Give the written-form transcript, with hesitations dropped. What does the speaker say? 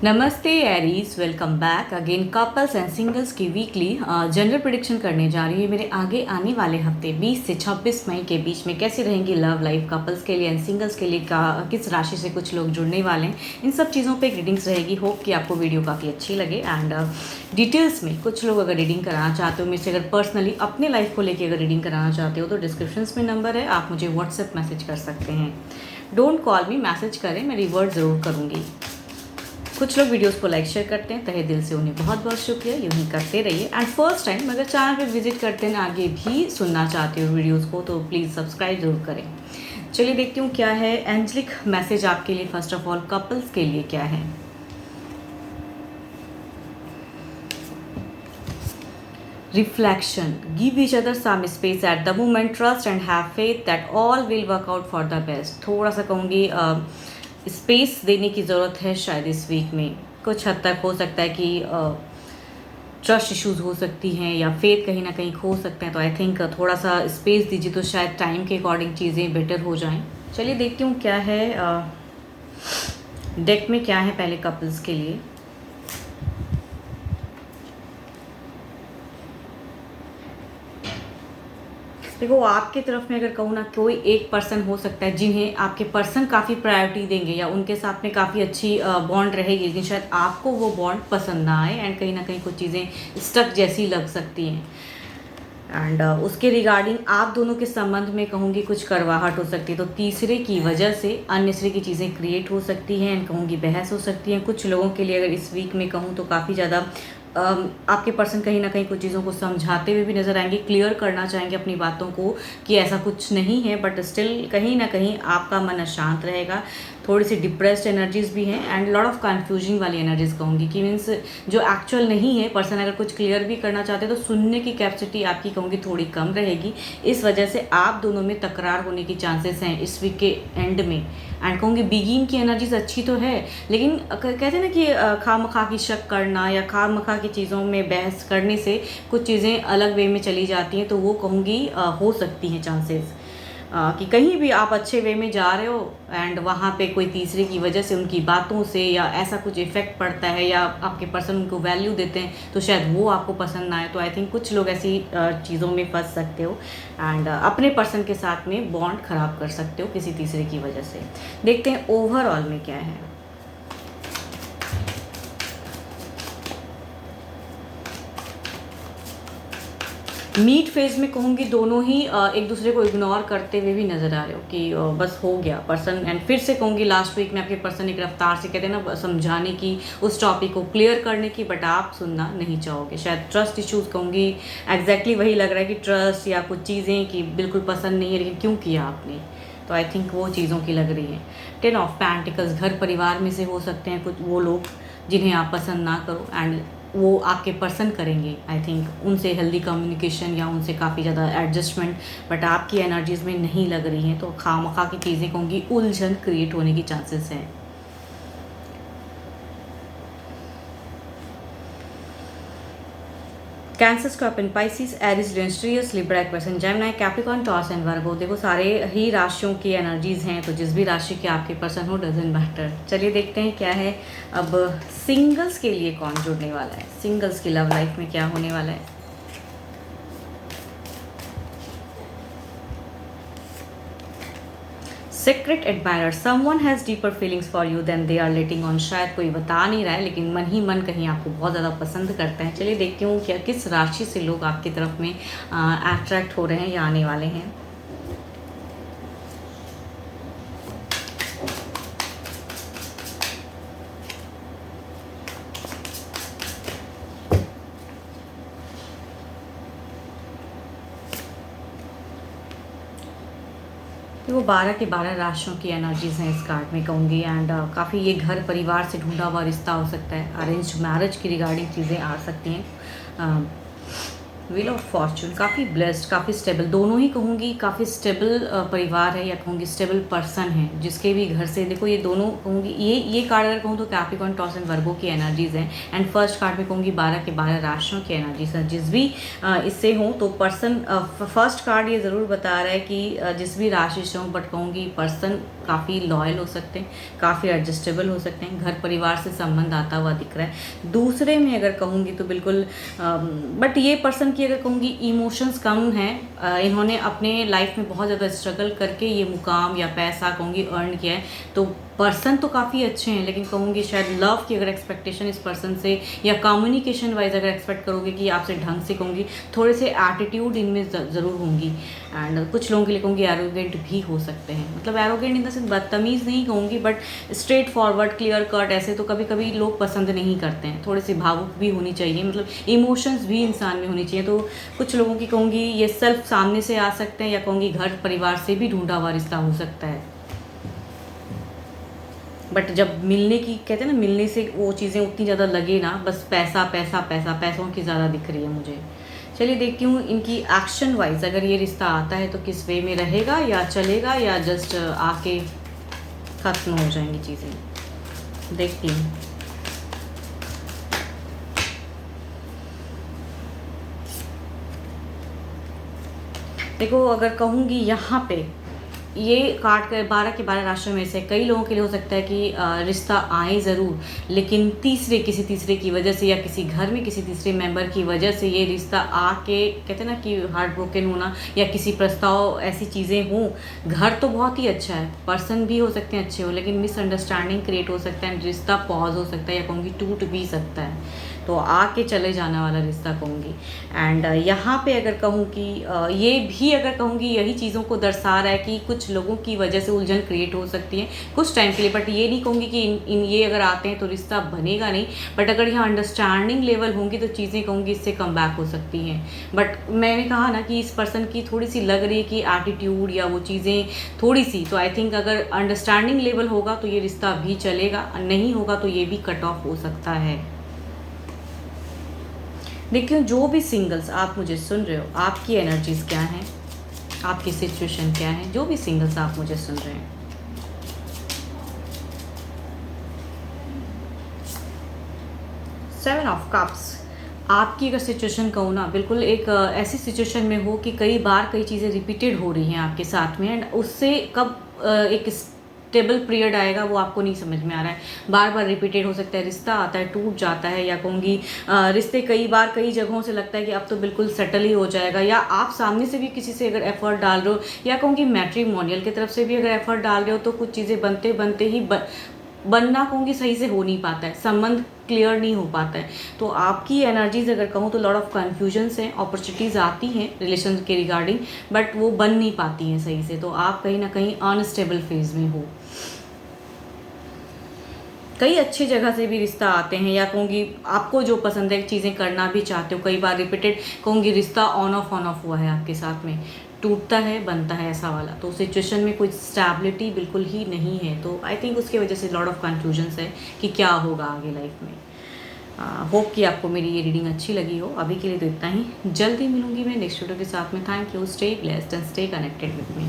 नमस्ते Aries, welcome back again. Couples and singles की weekly general prediction करने जा रही है। मेरे आगे आने वाले हफ्ते 20 से 26 मई के बीच में कैसी रहेंगी लव लाइफ कपल्स के लिए एंड सिंगल्स के लिए, किस राशि से कुछ लोग जुड़ने वाले हैं, इन सब चीज़ों पे एक रीडिंग्स रहेगी। होप कि आपको वीडियो काफ़ी अच्छी लगे। एंड डिटेल्स में कुछ लोग अगर रीडिंग कराना चाहते हो, मुझसे अगर पर्सनली अपने लाइफ को लेकर अगर रीडिंग कराना चाहते हो तो डिस्क्रिप्शन में नंबर है, आप मुझे व्हाट्सएप मैसेज कर सकते हैं। डोंट कॉल मी, मैसेज करें, मैं रिवर्ट ज़रूर करूँगी। कुछ लोग वीडियोस को लाइक शेयर करते हैं, तहे दिल से उन्हें बहुत बहुत शुक्रिया, यूँ ही करते रहिए। एंड फर्स्ट टाइम अगर चैनल पे विजिट करते हैं, आगे भी सुनना चाहते हो वीडियोस को, तो प्लीज़ सब्सक्राइब जरूर करें। चलिए देखती हूँ क्या है एंजलिक मैसेज आपके लिए। फर्स्ट ऑफ ऑल कपल्स के लिए क्या है। Reflection. Give each other some space at the moment. Trust and have faith that all will work out for the best. थोड़ा सा कहूँगी स्पेस देने की ज़रूरत है शायद इस वीक में। कुछ हद तक हो सकता है कि ट्रस्ट इश्यूज हो सकती हैं या फेथ कहीं ना कहीं खो सकते हैं, तो आई थिंक थोड़ा सा स्पेस दीजिए तो शायद टाइम के अकॉर्डिंग चीज़ें बेटर हो जाएं। चलिए देखती हूँ क्या है डेक में क्या है पहले कपल्स के लिए। देखो, आपकी तरफ में अगर कहूँ ना, कोई एक पर्सन हो सकता है जिन्हें आपके पर्सन काफ़ी प्रायोरिटी देंगे या उनके साथ में काफ़ी अच्छी बॉन्ड रहेगी, लेकिन शायद आपको वो बॉन्ड पसंद ना आए एंड कहीं ना कहीं कुछ चीज़ें स्टक जैसी लग सकती हैं। एंड उसके रिगार्डिंग आप दोनों के संबंध में कहूँगी कुछ करवाहट हो सकती है, तो तीसरे की वजह से अन्यसरे की चीज़ें क्रिएट हो सकती हैं एंड कहूँगी बहस हो सकती हैं। कुछ लोगों के लिए अगर इस वीक में कहूँ तो काफ़ी ज़्यादा आपके पर्सन कहीं ना कहीं कुछ चीज़ों को समझाते हुए भी नज़र आएंगे, क्लियर करना चाहेंगे अपनी बातों को कि ऐसा कुछ नहीं है, बट स्टिल कहीं ना कहीं आपका मन अशांत रहेगा। थोड़ी सी डिप्रेस्ड एनर्जीज भी हैं एंड लॉट ऑफ कन्फ्यूजिंग वाली एनर्जीज कहूँगी कि मीन्स जो एक्चुअल नहीं है। पर्सन अगर कुछ क्लियर भी करना चाहते हैं तो सुनने की कैपेसिटी आपकी कहूँगी थोड़ी कम रहेगी। इस वजह से आप दोनों में तकरार होने की चांसेस हैं इस वीक के एंड में। एंड कहूँगी बिगिन की एनर्जीज अच्छी तो है, लेकिन कहते हैं ना कि खामखा की शक करना या खामखा की चीज़ों में बहस करने से कुछ चीज़ें अलग वे में चली जाती हैं, तो वो कहूँगी हो सकती हैं चांसेस कि कहीं भी आप अच्छे वे में जा रहे हो एंड वहाँ पे कोई तीसरे की वजह से उनकी बातों से या ऐसा कुछ इफेक्ट पड़ता है या आपके पर्सन उनको वैल्यू देते हैं तो शायद वो आपको पसंद ना आए। तो आई थिंक कुछ लोग ऐसी चीज़ों में फंस सकते हो एंड अपने पर्सन के साथ में बॉन्ड ख़राब कर सकते हो किसी तीसरे की वजह से। देखते हैं ओवरऑल में क्या है। मीट फेज में कहूँगी दोनों ही एक दूसरे को इग्नोर करते हुए भी नज़र आ रहे हो कि बस हो गया पर्सन। एंड फिर से कहूँगी लास्ट वीक में आपके पर्सन एक रफ्तार से कहते हैं ना समझाने की, उस टॉपिक को क्लियर करने की, बट आप सुनना नहीं चाहोगे। शायद ट्रस्ट इश्यूज कहूँगी एग्जैक्टली वही लग रहा है कि ट्रस्ट या कुछ चीज़ें कि बिल्कुल पसंद नहीं है, लेकिन क्यों किया आपने, तो आई थिंक वो चीज़ों की लग रही है। 10 ऑफ पेंटिकल्स, घर परिवार में से हो सकते हैं कुछ वो लोग जिन्हें आप पसंद ना करो एंड वो आपके पर्सन करेंगे। आई थिंक उनसे हेल्दी कम्युनिकेशन या उनसे काफ़ी ज़्यादा एडजस्टमेंट, बट आपकी एनर्जीज में नहीं लग रही हैं, तो खामखा की चीज़ें कहूँगी उलझन क्रिएट होने की चांसेस हैं। कैंसर, स्कॉर्पियन, पाइसिस, एरिस, लिस्ट्रियस, Libra, Aquarius, Gemini, Capricorn, Taurus and Virgo. देखो सारे ही राशियों की एनर्जीज हैं, तो जिस भी राशि के आपके पर्सन हो डजंट मैटर। चलिए देखते हैं क्या है अब सिंगल्स के लिए कौन जुड़ने वाला है, सिंगल्स की लव लाइफ में क्या होने वाला है। Secret admirer, someone has deeper feelings for you than they are letting on. शायद कोई बता नहीं रहा है लेकिन मन ही मन कहीं आपको बहुत ज़्यादा पसंद करते हैं। चलिए देखती हूँ क्या किस राशि से लोग आपकी तरफ में अट्रैक्ट हो रहे हैं या आने वाले हैं। वो 12 के 12 राशियों की एनर्जीज हैं इस कार्ड में कहूँगी एंड काफ़ी ये घर परिवार से ढूंढा हुआ रिश्ता हो सकता है। अरेंज मैरिज की रिगार्डिंग चीज़ें आ सकती हैं। व्हील ऑफ फॉर्चून, काफ़ी ब्लेस्ड, काफ़ी स्टेबल, दोनों ही कहूँगी काफ़ी स्टेबल परिवार है, या कहूँगी स्टेबल पर्सन है जिसके भी घर से, देखो ये दोनों कहूँगी, ये कार्ड अगर कहूँ तो कैप्रिकॉर्न, टॉरस एंड वर्गो की एनर्जीज हैं। एंड फर्स्ट कार्ड में कहूँगी 12 के 12 राशियों की एनर्जीज हैं। जिस भी इससे हों तो पर्सन, फर्स्ट कार्ड ये ज़रूर बता रहा है कि जिस भी राशि से हों, बट कहूँगी पर्सन काफ़ी लॉयल हो सकते हैं, काफ़ी एडजस्टेबल हो सकते हैं, घर परिवार से संबंध आता हुआ दिख रहा है। दूसरे में अगर कहूँगी तो बिल्कुल, बट ये पर्सन की अगर कहूँगी इमोशंस कम हैं, इन्होंने अपने लाइफ में बहुत ज़्यादा स्ट्रगल करके ये मुकाम या पैसा कहूँगी अर्न किया है। तो पर्सन तो काफ़ी अच्छे हैं, लेकिन कहूँगी शायद लव की अगर एक्सपेक्टेशन इस पर्सन से, या कम्युनिकेशन वाइज अगर एक्सपेक्ट करोगे कि आपसे ढंग से कहूँगी, थोड़े से एटीट्यूड इनमें ज़रूर होंगी। एंड कुछ लोगों के लिए कहूँगी एरोगेंट भी हो सकते हैं, मतलब एरोगेंट इन द सेंस बदतमीज़ नहीं कहूँगी, but straight forward, clear cut, ऐसे तो कभी कभी लोग पसंद नहीं करते हैं। थोड़े से भावुक भी होनी चाहिए, मतलब इमोशंस भी इंसान में होनी चाहिए। तो कुछ लोगों की कहूँगी ये सेल्फ सामने से आ सकते हैं, या कहूँगी घर परिवार से भी ढूंढा हुआ रिश्ता हो सकता है। बट जब मिलने की कहते हैं ना, मिलने से वो चीज़ें उतनी ज़्यादा लगे ना, बस पैसा पैसा पैसा, पैसों की ज़्यादा दिख रही है मुझे। चलिए देखती हूँ इनकी एक्शन वाइज, अगर ये रिश्ता आता है तो किस वे में रहेगा, या चलेगा, या जस्ट आके ख़त्म हो जाएंगी चीज़ें। देखती हूँ। देखो अगर कहूँगी यहाँ पे, ये कार्ड के 12 के 12 राशियों में से कई लोगों के लिए हो सकता है कि रिश्ता आए ज़रूर, लेकिन किसी तीसरे की वजह से, या किसी घर में किसी तीसरे मेंबर की वजह से ये रिश्ता आके, कहते हैं ना कि हार्ट ब्रोकन होना, या किसी प्रस्ताव ऐसी चीज़ें हों। घर तो बहुत ही अच्छा है, पर्सन भी हो सकते हैं अच्छे हो, लेकिन मिसअंडरस्टैंडिंग क्रिएट हो सकता है, रिश्ता पॉज हो सकता है, या कहूँगी टूट भी सकता है। तो आके चले जाने वाला रिश्ता कहूँगी। एंड यहाँ पे अगर कहूँ कि ये भी अगर कहूँगी यही चीज़ों को दर्शा रहा है कि कुछ लोगों की वजह से उलझन क्रिएट हो सकती है कुछ टाइम के लिए, बट ये नहीं कहूँगी कि इन ये अगर आते हैं तो रिश्ता बनेगा नहीं, बट अगर यहाँ अंडरस्टैंडिंग लेवल होंगी तो चीज़ें कहूँगी इससे कम बैक हो सकती हैं। बट मैंने कहा ना कि इस पर्सन की थोड़ी सी लग रही है कि एटीट्यूड या वो चीज़ें थोड़ी सी, तो आई थिंक अगर अंडरस्टैंडिंग लेवल होगा तो ये रिश्ता भी चलेगा, नहीं होगा तो ये भी कट ऑफ हो सकता है। देखिए जो भी सिंगल्स आप मुझे सुन रहे हो, आपकी एनर्जीज क्या हैं, आपकी सिचुएशन क्या है, जो भी सिंगल्स आप मुझे सुन रहे हैं। सेवन ऑफ कप्स, आपकी अगर सिचुएशन कहूँ ना, बिल्कुल एक ऐसी सिचुएशन में हो कि कई बार कई चीज़ें रिपीटेड हो रही हैं आपके साथ में, एंड उससे कब एक स्टेबल पीरियड आएगा वो आपको नहीं समझ में आ रहा है। बार बार रिपीटेड हो सकता है, रिश्ता आता है टूट जाता है, या कहूँगी रिश्ते कई बार कई जगहों से लगता है कि अब तो बिल्कुल सेटल ही हो जाएगा, या आप सामने से भी किसी से अगर एफर्ट डाल रहे हो, या कहूँगी मैट्रिमोनियल की तरफ से भी अगर एफर्ट डाल रहे हो, तो कुछ चीज़ें बनते बनते ही बनना कहूँगी सही से हो नहीं पाता है, संबंध क्लियर नहीं हो पाता है। तो आपकी एनर्जीज अगर कहूँ तो लॉट ऑफ कन्फ्यूजन्स हैं, अपॉर्चुनिटीज़ आती हैं रिलेशन के रिगार्डिंग, बट वो बन नहीं पाती हैं सही से, तो आप कहीं ना कहीं अनस्टेबल फेज में हो। कई अच्छी जगह से भी रिश्ता आते हैं, या कहूँगी आपको जो पसंद है चीज़ें करना भी चाहते हो, कई बार रिपीटेड कहूँगी रिश्ता ऑन ऑफ हुआ है आपके साथ में, टूटता है बनता है ऐसा वाला, तो सिचुएशन में कोई स्टेबिलिटी बिल्कुल ही नहीं है। तो आई थिंक उसकी वजह से लॉट ऑफ कन्फ्यूजन्स है कि क्या होगा आगे लाइफ में। होप कि आपको मेरी ये रीडिंग अच्छी लगी हो। अभी के लिए तो इतना ही, जल्दी मिलूंगी मैं नेक्स्ट वीडियो के साथ में। Thank you, stay blessed and stay connected with me.